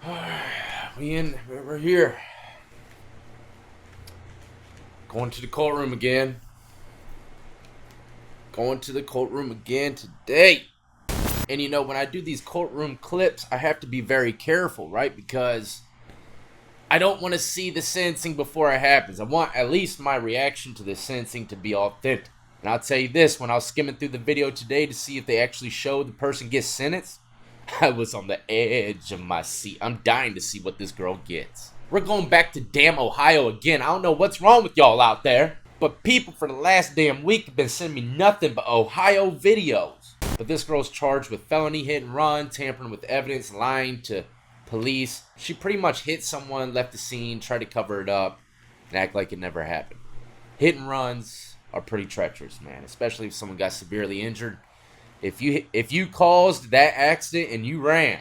We're here. Going to the courtroom again. Going to the courtroom again today. And you know, when I do these courtroom clips, I have to be very careful, right? Because I don't want to see the sentencing before it happens. I want at least my reaction to the sentencing to be authentic. And I'll tell you this, when I was skimming through the video today to see if they actually show the person gets sentenced, I was on the edge of my seat. I'm dying to see what this girl gets. We're going back to damn Ohio again. I don't know what's wrong with y'all out there, but people for the last damn week have been sending me nothing but Ohio videos. But this girl's charged with felony, hit and run, tampering with evidence, lying to police. She pretty much hit someone, left the scene, tried to cover it up, and act like it never happened. Hit and runs are pretty treacherous, man, especially if someone got severely injured. If you caused that accident and you ran,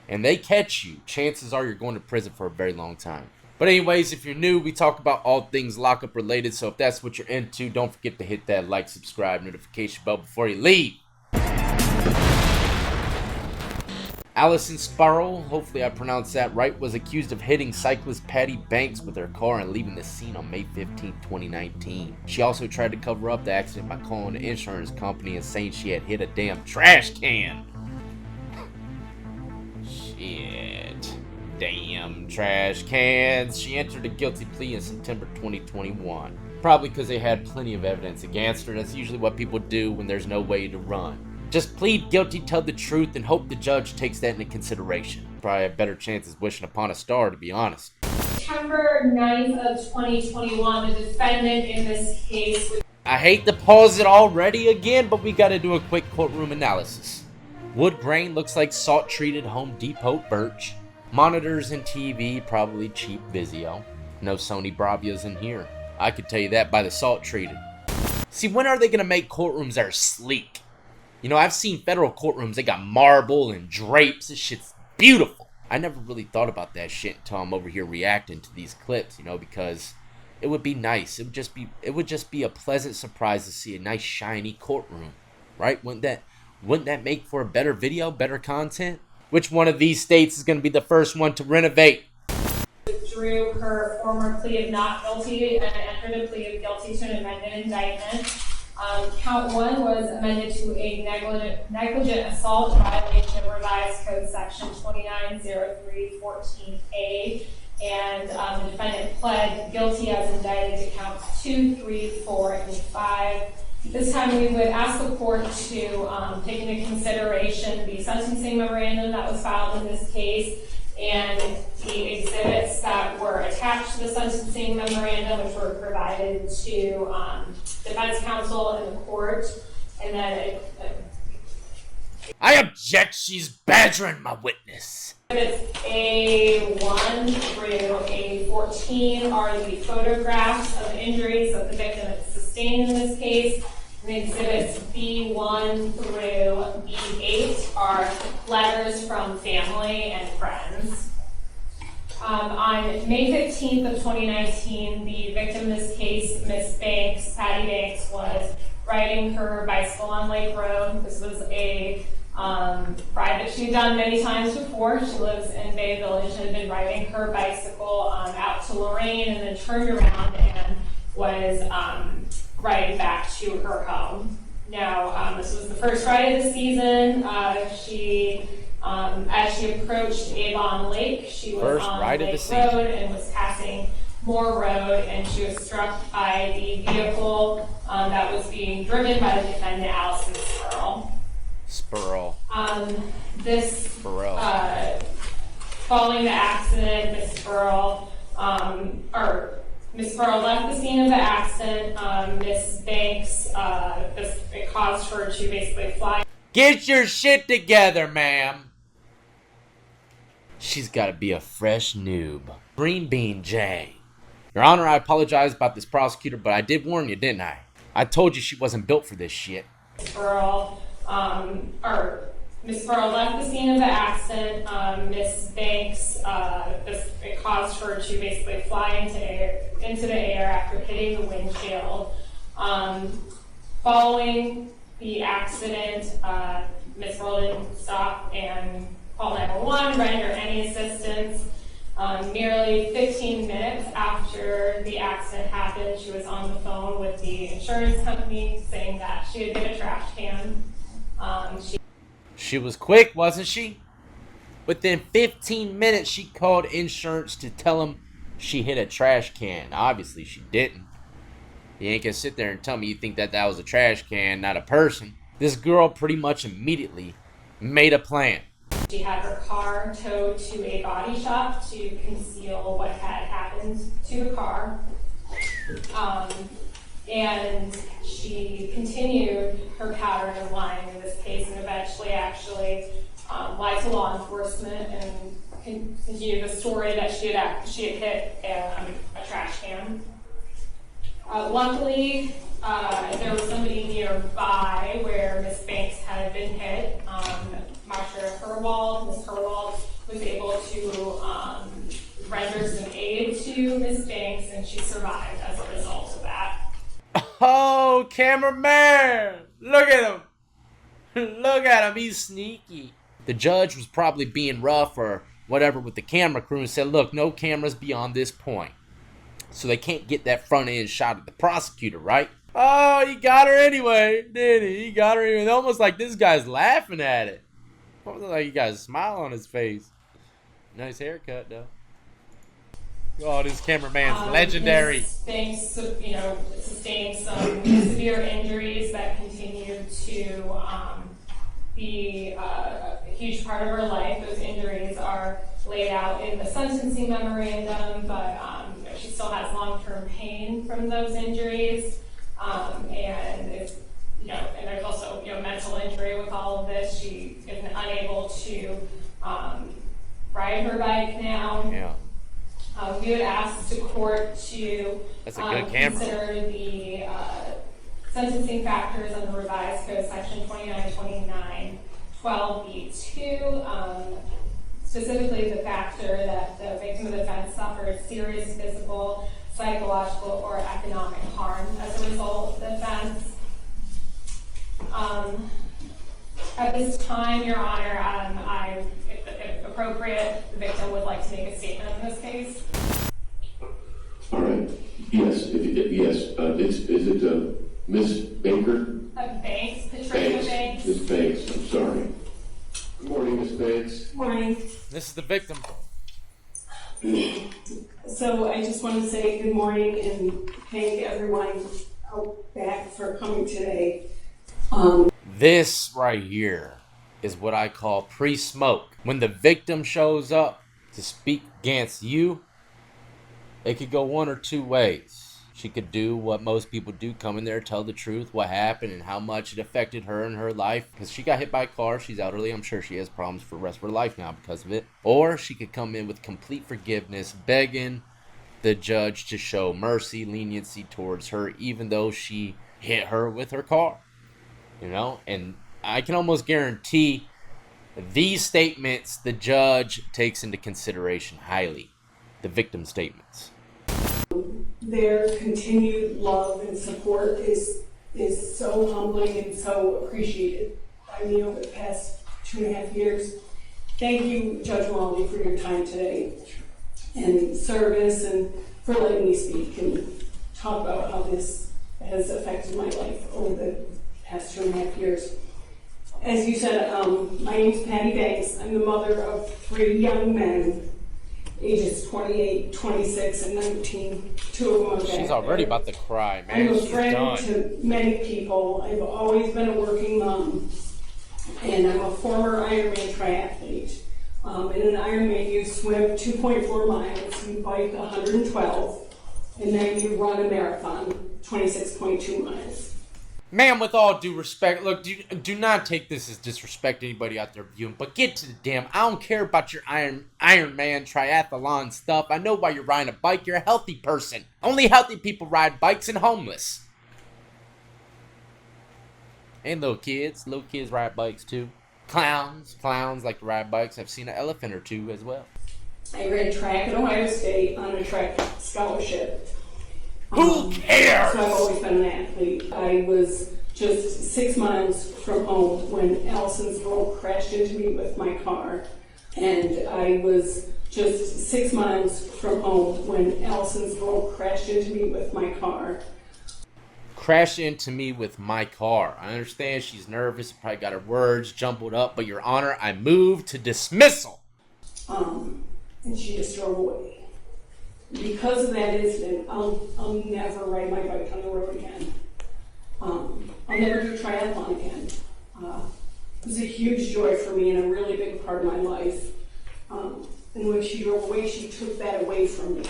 and they catch you, chances are you're going to prison for a very long time. But anyways, if you're new, we talk about all things lockup related, so if that's what you're into, don't forget to hit that like, subscribe, notification bell before you leave. Allison Spoerl, hopefully I pronounced that right, was accused of hitting cyclist Patty Banks with her car and leaving the scene on May 15, 2019. She also tried to cover up the accident by calling the insurance company and saying she had hit a damn trash can. Shit. Damn trash cans. She entered a guilty plea in September 2021. Probably because they had plenty of evidence against her. That's usually what people do when there's no way to run. Just plead guilty, tell the truth, and hope the judge takes that into consideration. Probably have better chances wishing upon a star, to be honest. September 9th of 2021, the defendant in this case... I hate to pause it already again, but we gotta do a quick courtroom analysis. Wood grain looks like salt-treated Home Depot birch. Monitors and TV, probably cheap Vizio. No Sony Bravias in here. I could tell you that by the salt-treated. See, when are they gonna make courtrooms that are sleek? You know, I've seen federal courtrooms, they got marble and drapes. This shit's beautiful. I never really thought about that shit until I'm over here reacting to these clips, you know, because it would be nice. It would just be a pleasant surprise to see a nice shiny courtroom, right? Wouldn't that make for a better video, better content? Which one of these states is going to be the first one to renovate? Withdrew her former plea of not guilty and entered a plea of guilty to an amended indictment. Count 1 was amended to a negligent assault violation of revised code section 290314A, and the defendant pled guilty as indicted to counts 2, 3, 4, and 5. This time we would ask the court to take into consideration the sentencing memorandum that was filed in this case and the exhibits that were attached to the sentencing memorandum, which were provided to defense counsel in the court. And then I object. She's badgering my witness. Exhibits A1 through A14 are the photographs of injuries that the victim had sustained in this case. And exhibits B1 through B8 are letters from family and friends. On May 15th of 2019, the victim in this case, Miss Banks, Patty Banks, was riding her bicycle on Lake Road. This was a ride that she'd done many times before. She lives in Bay Village and had been riding her bicycle out to Lorraine and then turned around and was riding back to her home. Now, this was the first ride of the season. As she approached Avon Lake, she was on Lake Road and was passing Moore Road, and she was struck by the vehicle that was being driven by the defendant, Allison Spoerl. Following the accident, Miss Spoerl left the scene of the accident. Miss Banks, it caused her to basically fly. Get your shit together, ma'am. She's got to be a fresh noob. Green Bean J. Your Honor, I apologize about this prosecutor, but I did warn you, didn't I? I told you she wasn't built for this shit. Miss Spoerl left the scene of the accident. Miss Banks, it caused her to basically fly into the air after hitting the windshield. Following the accident, Miss Spoerl didn't stop and call 911, render any assistance. Nearly 15 minutes after the accident happened, she was on the phone with the insurance company saying that she had hit a trash can. She was quick, wasn't she? Within 15 minutes, she called insurance to tell them she hit a trash can. Obviously, she didn't. You ain't gonna sit there and tell me you think that that was a trash can, not a person. This girl pretty much immediately made a plan. She had her car towed to a body shop to conceal what had happened to the car. And she continued her pattern of lying in this case and eventually actually lied to law enforcement and continued the story that she had hit a trash can. Luckily, there was somebody nearby where Miss Banks had been hit. Marcia Herwald, Miss Herwald, was able to render some aid to Miss Banks, and she survived as a result of that. Oh, cameraman! Look at him! Look at him, he's sneaky. The judge was probably being rough or whatever with the camera crew and said, look, no cameras beyond this point. So they can't get that front end shot of the prosecutor, right? Oh, he got her anyway, didn't he? He got her anyway. It's almost like this guy's laughing at it. Almost like he got a smile on his face. Nice haircut, though. Oh, this cameraman's legendary. Banks, sustained some severe injuries that continued to be a huge part of her life. Those injuries are laid out in the sentencing memorandum, but she still has long-term pain from those injuries, and it's, and there's also mental injury with all of this. She is unable to ride her bike now. Yeah. We would ask the court to consider the sentencing factors under the revised code section 2929 12b2, specifically the factor that the victim of the offense suffered serious physical, psychological, or economic harm as a result of the offense. At this time, Your Honor, if appropriate, the victim would like to make a statement in this case. All right. Yes. Is it Miss Baker? Banks, Patricia Banks. Miss Banks. I'm sorry. Good morning, Miss Banks. Morning. This is the victim. So I just want to say good morning and thank everyone out back for coming today. This right here is what I call pre-smoke. When the victim shows up to speak against you, it could go one or two ways. She could do what most people do, come in there, tell the truth, what happened and how much it affected her in her life. Because she got hit by a car, she's elderly, I'm sure she has problems for the rest of her life now because of it. Or she could come in with complete forgiveness, begging the judge to show mercy, leniency towards her, even though she hit her with her car. And I can almost guarantee these statements the judge takes into consideration highly. The victim statements. Their continued love and support is so humbling and so appreciated by me over the past 2.5 years. Thank you, Judge Maloney, for your time today and service and for letting me speak and talk about how this has affected my life over the past 2.5 years. As you said, my name's Patty Banks. I'm the mother of 3 young men, ages 28, 26, and 19. 2 of them are back She's already there. about to cry, man. I'm a She's friend done. to many people. I've always been a working mom, and I'm a former Ironman triathlete. In an Ironman, you swim 2.4 miles, you bike 112, and then you run a marathon, 26.2 miles. Man, with all due respect, look, do not take this as disrespect to anybody out there viewing, but get to the damn, I don't care about your Iron Man triathlon stuff. I know why you're riding a bike. You're a healthy person. Only healthy people ride bikes and homeless. And little kids ride bikes too. Clowns like to ride bikes. I've seen an elephant or two as well. I ran track at Ohio State on a track scholarship. Who cares? So I've always been an athlete. I was just 6 miles from home when Allison Spoerl crashed into me with my car. And I was just 6 miles from home when Allison Spoerl crashed into me with my car. Crashed into me with my car. I understand she's nervous, probably got her words jumbled up, but Your Honor, I moved to dismissal. And she just drove away. Because of that incident, I'll never ride my bike on the road again. I'll never do triathlon again. It was a huge joy for me and a really big part of my life. And when she drove away, she took that away from me.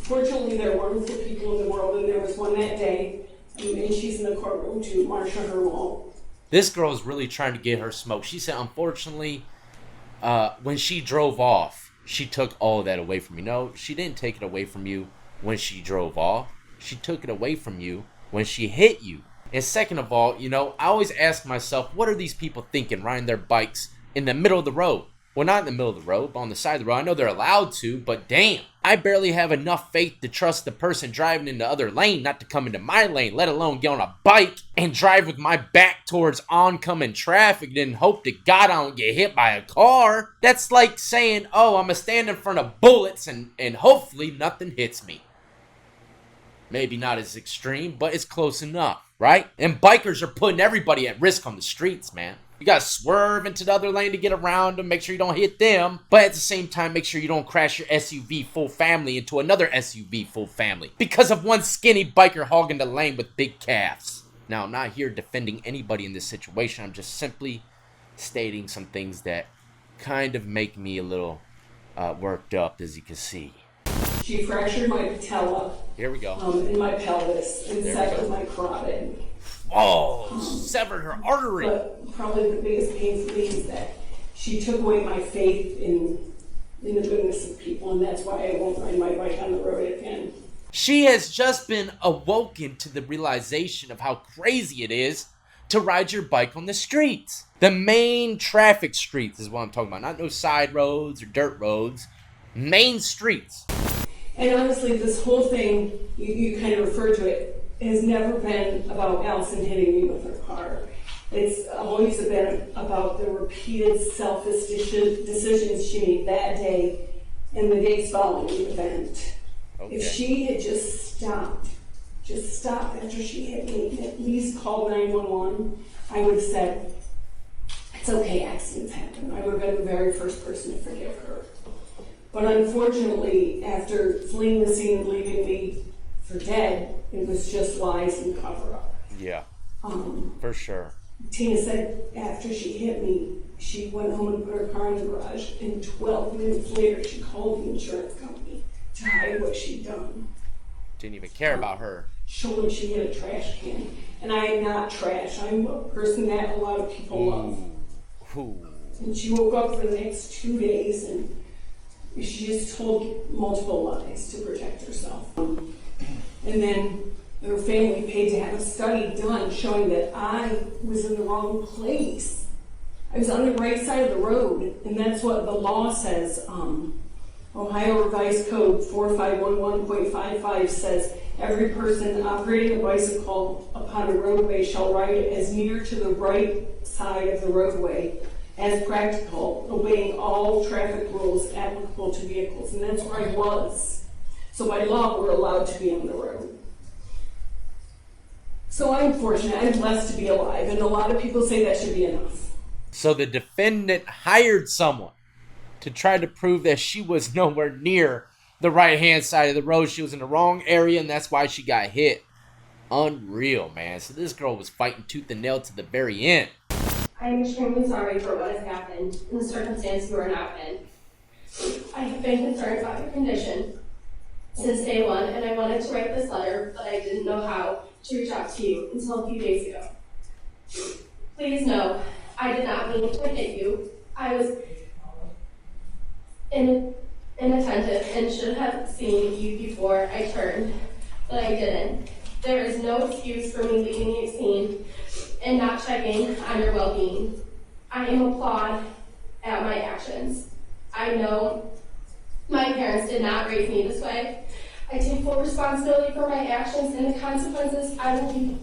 Fortunately, there are wonderful people in the world, and there was one that day, and she's in the courtroom too, Marsha Herwell. This girl is really trying to get her smoke. She said, unfortunately, when she drove off, she took all of that away from me. No, she didn't take it away from you when she drove off. She took it away from you when she hit you. And second of all, I always ask myself, what are these people thinking riding their bikes in the middle of the road? Well, not in the middle of the road, but on the side of the road. I know they're allowed to, but damn. I barely have enough faith to trust the person driving in the other lane not to come into my lane, let alone get on a bike and drive with my back towards oncoming traffic and then hope to God I don't get hit by a car. That's like saying, oh, I'm going to stand in front of bullets and hopefully nothing hits me. Maybe not as extreme, but it's close enough, right? And bikers are putting everybody at risk on the streets, man. You gotta swerve into the other lane to get around them, make sure you don't hit them, but at the same time, make sure you don't crash your SUV full family into another SUV full family because of one skinny biker hogging the lane with big calves. Now, I'm not here defending anybody in this situation. I'm just simply stating some things that kind of make me a little worked up, as you can see. She fractured my patella. Here we go. In my pelvis and severed my carotid. Oh, severed her artery. But probably the biggest pain for me is that she took away my faith in the goodness of people, and that's why I won't ride my bike on the road again. She has just been awoken to the realization of how crazy it is to ride your bike on the streets. The main traffic streets is what I'm talking about. Not no side roads or dirt roads. Main streets. And honestly, this whole thing, you kind of referred to it, has never been about Allison hitting me with her car. It's always been about the repeated selfish decisions she made that day and the days following the event. Okay. If she had just stopped after she hit me, and at least called 911, I would have said, it's okay, accidents happen. I would have been the very first person to forgive her. But unfortunately, after fleeing the scene and leaving me for dead, it was just lies and cover-up. Yeah, for sure. Tina said after she hit me, she went home and put her car in the garage, and 12 minutes later, she called the insurance company to hide what she'd done. Didn't even care about her. Showed them she hit a trash can. And I am not trash. I'm a person that a lot of people love. Ooh. And she woke up for the next 2 days, and she just told multiple lies to protect herself. And then her family paid to have a study done showing that I was in the wrong place. I was on the right side of the road, and that's what the law says. Ohio Revised Code 4511.55 says, every person operating a bicycle upon a roadway shall ride as near to the right side of the roadway as practical, obeying all traffic rules applicable to vehicles. And that's where I was. So by law, we're allowed to be on the road. So I'm fortunate. I'm blessed to be alive. And a lot of people say that should be enough. So the defendant hired someone to try to prove that she was nowhere near the right-hand side of the road. She was in the wrong area, and that's why she got hit. Unreal, man. So this girl was fighting tooth and nail to the very end. I am extremely sorry for what has happened in the circumstance you are now in. I have been concerned about your condition since day one, and I wanted to write this letter, but I didn't know how to reach out to you until a few days ago. Please know, I did not mean to hit you. I was inattentive and should have seen you before I turned, but I didn't. There is no excuse for me leaving the scene and not checking on your well-being. I am applaud at my actions. I know my parents did not raise me this way. I take full responsibility for my actions and the consequences I will be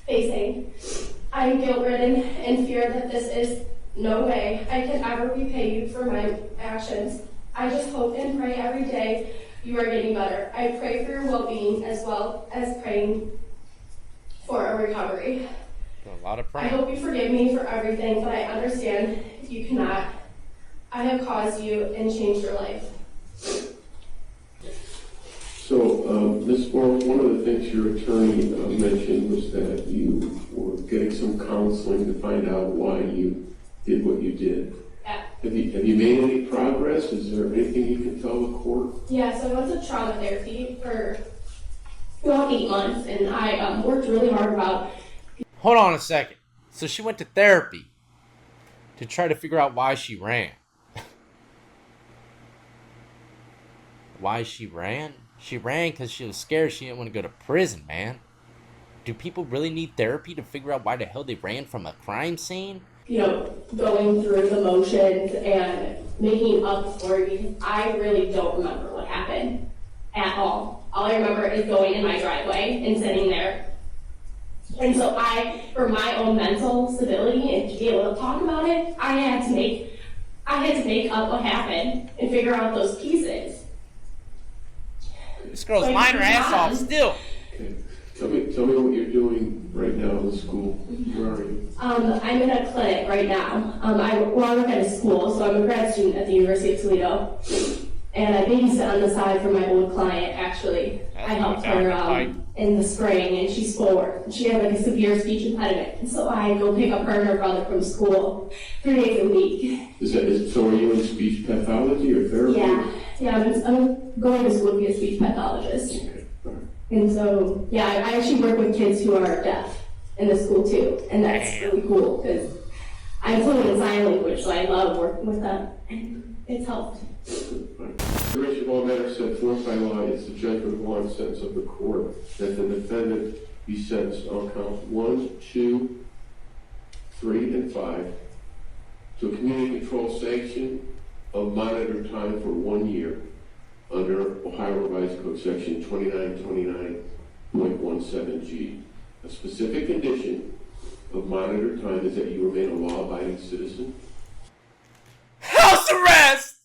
facing. I am guilt-ridden and fear that this is no way I can ever repay you for my actions. I just hope and pray every day you are getting better. I pray for your well-being as well as praying for a recovery. A lot of I praying. hope you forgive me for everything, but I understand if you cannot. I have caused you and changed your life. So, Ms. Spoerl, one of the things your attorney mentioned was that you were getting some counseling to find out why you did what you did. Yeah. Have you made any progress? Is there anything you can tell the court? Yeah, so I went to trauma therapy for about 8 months, and I worked really hard about. Hold on a second. So she went to therapy to try to figure out why she ran. Why she ran? She ran because she was scared she didn't want to go to prison, man. Do people really need therapy to figure out why the hell they ran from a crime scene? Going through the motions and making up a story because I really don't remember what happened at all. All I remember is going in my driveway and sitting there. And so for my own mental stability and to be able to talk about it, I had to make up what happened and figure out those pieces. This girl's lying her ass off still. Okay. Tell me what you're doing right now in the school. Where are you? I'm in a clinic right now. I work at a school, so I'm a grad student at the University of Toledo. And I babysit on the side for my old client, actually. I helped her in the spring, and she's 4. She had like a severe speech impediment. And so I go pick up her and her brother from school 3 days a week. So are you in speech pathology or therapy? Yeah, I'm going to school to be a speech pathologist. Okay. All right. And so, yeah, I actually work with kids who are deaf in the school too. And that's really cool because I'm fluent in sign language, so I love working with them. And it's helped. The ratio of all matters set forth by law is the judgment of law and sentence of the court that the defendant be sentenced on counts 1, 2, 3, and 5 to a community control sanction of monitored time for 1 year under Ohio Revised Code Section 2929.17G. A specific condition of monitored time is that you remain a law-abiding citizen. House arrest!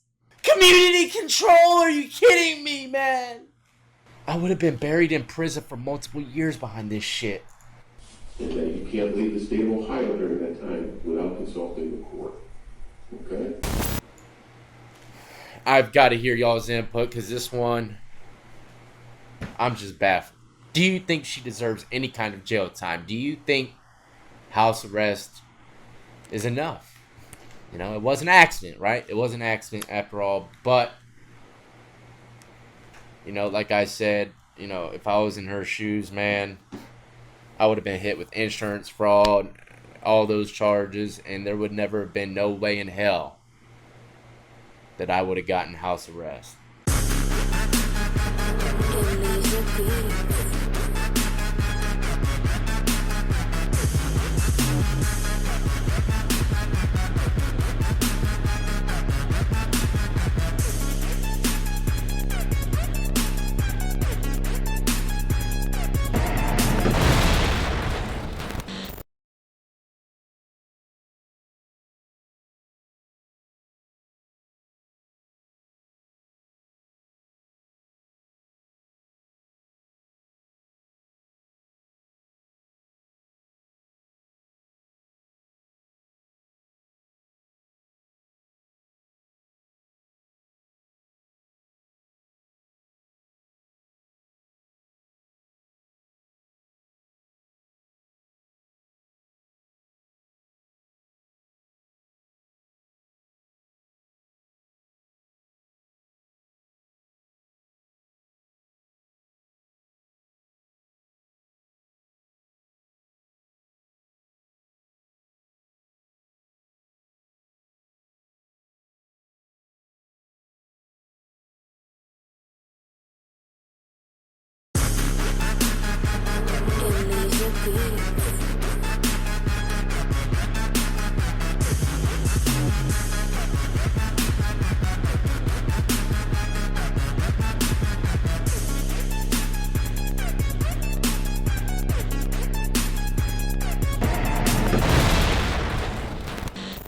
Community control? Are you kidding me, man? I would have been buried in prison for multiple years behind this shit. And that you can't leave the state of Ohio during that time without consulting the court. Okay? I've got to hear y'all's input because this one, I'm just baffled. Do you think she deserves any kind of jail time? Do you think house arrest is enough? It was an accident, right? It was an accident after all. But, like I said, if I was in her shoes, man, I would have been hit with insurance fraud, all those charges, and there would never have been no way in hell that I would have gotten house arrest.